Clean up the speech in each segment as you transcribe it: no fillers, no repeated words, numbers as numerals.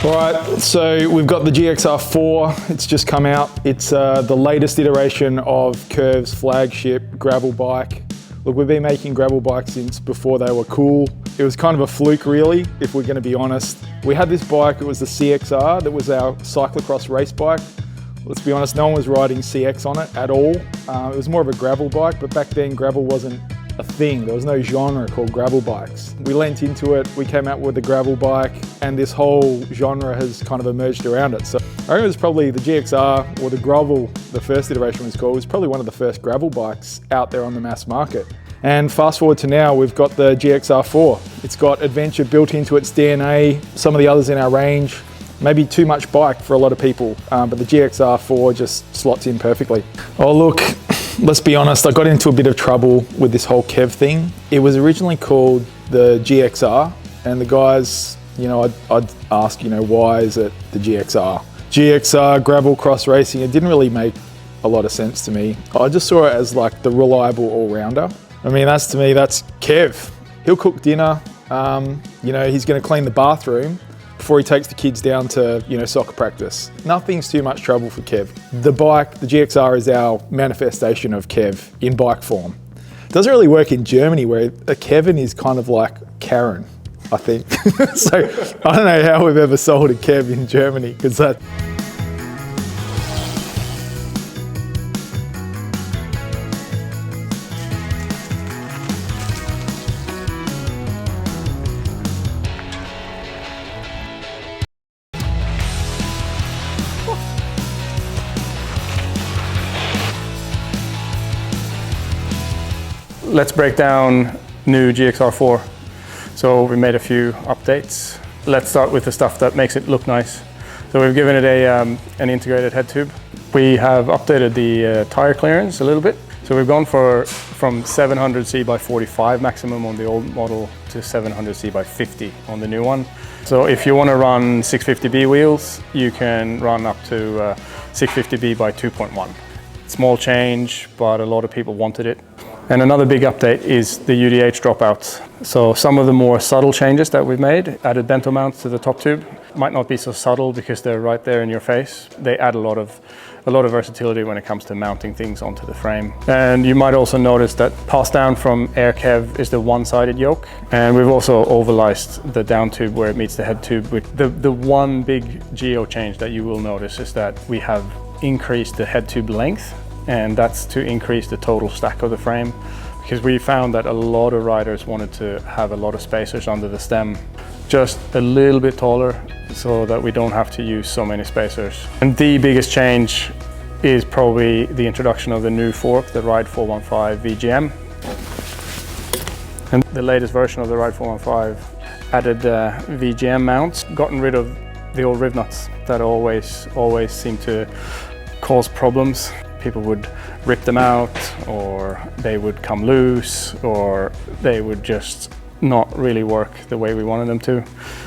Right, so we've got the GXR4, it's just come out. It's the latest iteration of Curve's flagship gravel bike. Look, we've been making gravel bikes since before they were cool. It was kind of a fluke really, if we're gonna be honest. We had this bike, it was the CXR, that was our cyclocross race bike. Let's be honest, no one was riding CX on it at all. It was more of a gravel bike, but back then gravel wasn't a thing. There was no genre called gravel bikes. We leant into it, we came out with the gravel bike, and this whole genre has kind of emerged around it. So I think it was probably the GXR, or the gravel, the first iteration was called, was probably one of the first gravel bikes out there on the mass market. And fast forward to now, we've got the GXR4. It's got adventure built into its DNA. Some of the others in our range, maybe too much bike for a lot of people, but the GXR4 just slots in perfectly. Oh look, let's be honest, I got into a bit of trouble with this whole Kev thing. It was originally called the GXR, and the guys, I'd ask, why is it the GXR? GXR, gravel cross racing, it didn't really make a lot of sense to me. I just saw it as like the reliable all-rounder. I mean, to me, that's Kev. He'll cook dinner, he's gonna clean the bathroom before he takes the kids down to, soccer practice. Nothing's too much trouble for Kev. The bike, the GXR, is our manifestation of Kev in bike form. It doesn't really work in Germany, where a Kevin is kind of like Karen, I think. So I don't know how we've ever sold a Kev in Germany, because that. Let's break down new GXR4. So we made a few updates. Let's start with the stuff that makes it look nice. So we've given it an integrated head tube. We have updated the tire clearance a little bit. So we've gone from 700C by 45 maximum on the old model to 700C by 50 on the new one. So if you want to run 650B wheels, you can run up to 650B by 2.1. Small change, but a lot of people wanted it. And another big update is the UDH dropouts. So some of the more subtle changes that we've made, added bento mounts to the top tube. Might not be so subtle because they're right there in your face. They add a lot of versatility when it comes to mounting things onto the frame. And you might also notice that passed down from Air Kev is the one-sided yoke. And we've also overliced the down tube where it meets the head tube. With the one big geo change that you will notice is that we have increased the head tube length, and that's to increase the total stack of the frame, because we found that a lot of riders wanted to have a lot of spacers under the stem, just a little bit taller so that we don't have to use so many spacers. And the biggest change is probably the introduction of the new fork, the Ride 415 VGM. And the latest version of the Ride 415 added VGM mounts, gotten rid of the old riv nuts that always seem to cause problems. People would rip them out, or they would come loose, or they would just not really work the way we wanted them to.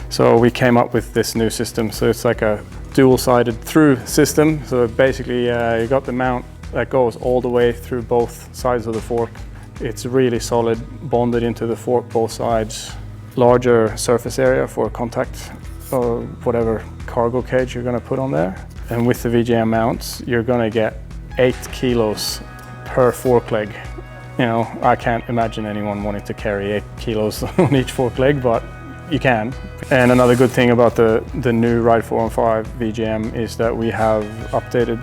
So we came up with this new system. So it's like a dual-sided through system. So basically you got the mount that goes all the way through both sides of the fork. It's really solid, bonded into the fork both sides. Larger surface area for contact or whatever cargo cage you're going to put on there. And with the VGM mounts, you're going to get 8 kilos per fork leg. I can't imagine anyone wanting to carry 8 kilos on each fork leg, but you can. And another good thing about the new Ride 415 VGM is that we have updated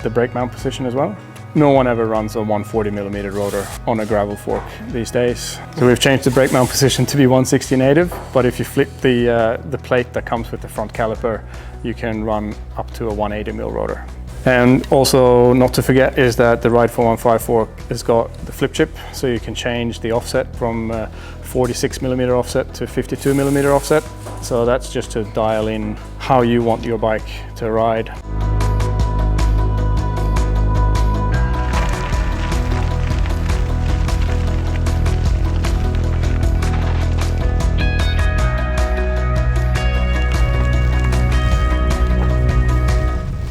the brake mount position as well. No one ever runs a 140mm rotor on a gravel fork these days. So we've changed the brake mount position to be 160 native, but if you flip the plate that comes with the front caliper, you can run up to a 180mm rotor. And also, not to forget, is that the Ride 415 fork has got the flip chip, so you can change the offset from 46mm offset to 52mm offset. So that's just to dial in how you want your bike to ride.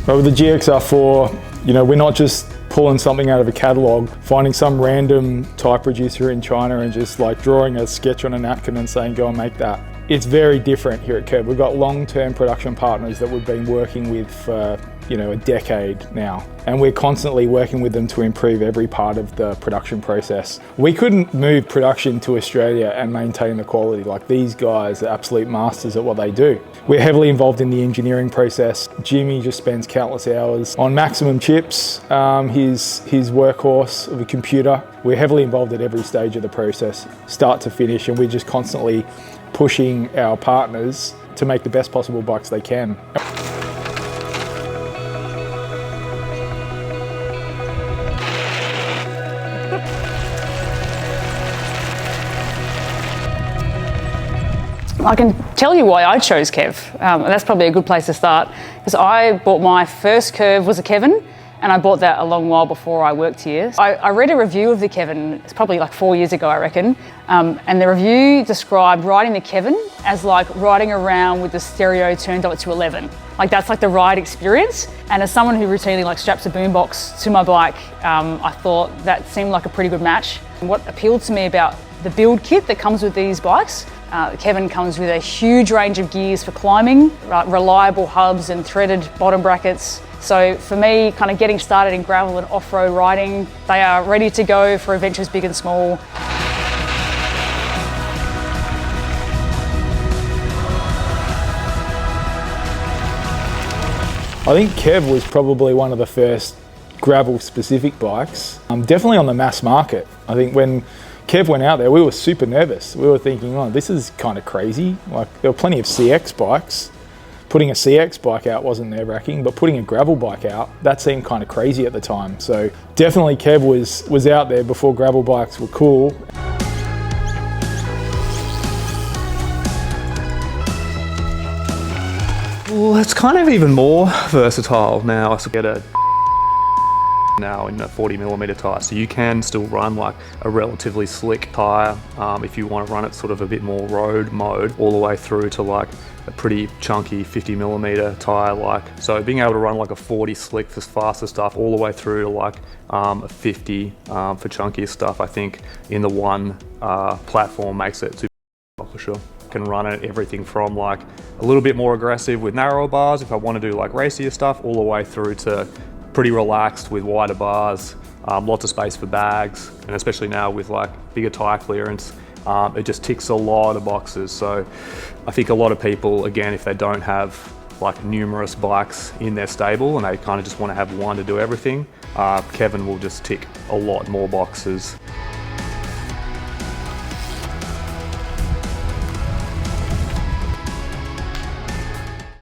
But with the GXR4, we're not just pulling something out of a catalog, finding some random type producer in China and just like drawing a sketch on a napkin and saying, go and make that. It's very different here at Curve. We've got long-term production partners that we've been working with for a decade now, and we're constantly working with them to improve every part of the production process. We couldn't move production to Australia and maintain the quality. Like, these guys are absolute masters at what they do. We're heavily involved in the engineering process. Jimmy just spends countless hours on Maximum Chips, his workhorse of a computer. We're heavily involved at every stage of the process, start to finish, and we're just constantly pushing our partners to make the best possible bikes they can. I can tell you why I chose Kev. That's probably a good place to start, because I bought my first Curve was a Kevin, and I bought that a long while before I worked here. I read a review of the Kevin, it's probably like 4 years ago, I reckon, and the review described riding the Kevin as like riding around with the stereo turned up to 11. Like, that's like the ride experience. And as someone who routinely like straps a boombox to my bike, I thought that seemed like a pretty good match. And what appealed to me about the build kit that comes with these bikes, Kevin comes with a huge range of gears for climbing, reliable hubs and threaded bottom brackets. So for me, kind of getting started in gravel and off-road riding, they are ready to go for adventures big and small. I think Kev was probably one of the first gravel-specific bikes, definitely on the mass market. I think when Kev went out there, we were super nervous. We were thinking, oh, this is kind of crazy. Like, there were plenty of CX bikes. Putting a CX bike out wasn't nerve-wracking, but putting a gravel bike out, that seemed kind of crazy at the time. So definitely Kev was out there before gravel bikes were cool. Well, it's kind of even more versatile now. I get a now in a 40mm tyre, so you can still run like a relatively slick tyre if you want to run it sort of a bit more road mode, all the way through to like a pretty chunky 50mm tyre. Like, so being able to run like a 40 slick for faster stuff, all the way through to like a 50 for chunkier stuff, I think in the one platform makes it super for sure. Can run it everything from like a little bit more aggressive with narrower bars if I want to do like racier stuff, all the way through to pretty relaxed with wider bars, lots of space for bags, and especially now with like bigger tyre clearance, it just ticks a lot of boxes. So I think a lot of people, again, if they don't have like numerous bikes in their stable and they kind of just want to have one to do everything, Kevin will just tick a lot more boxes.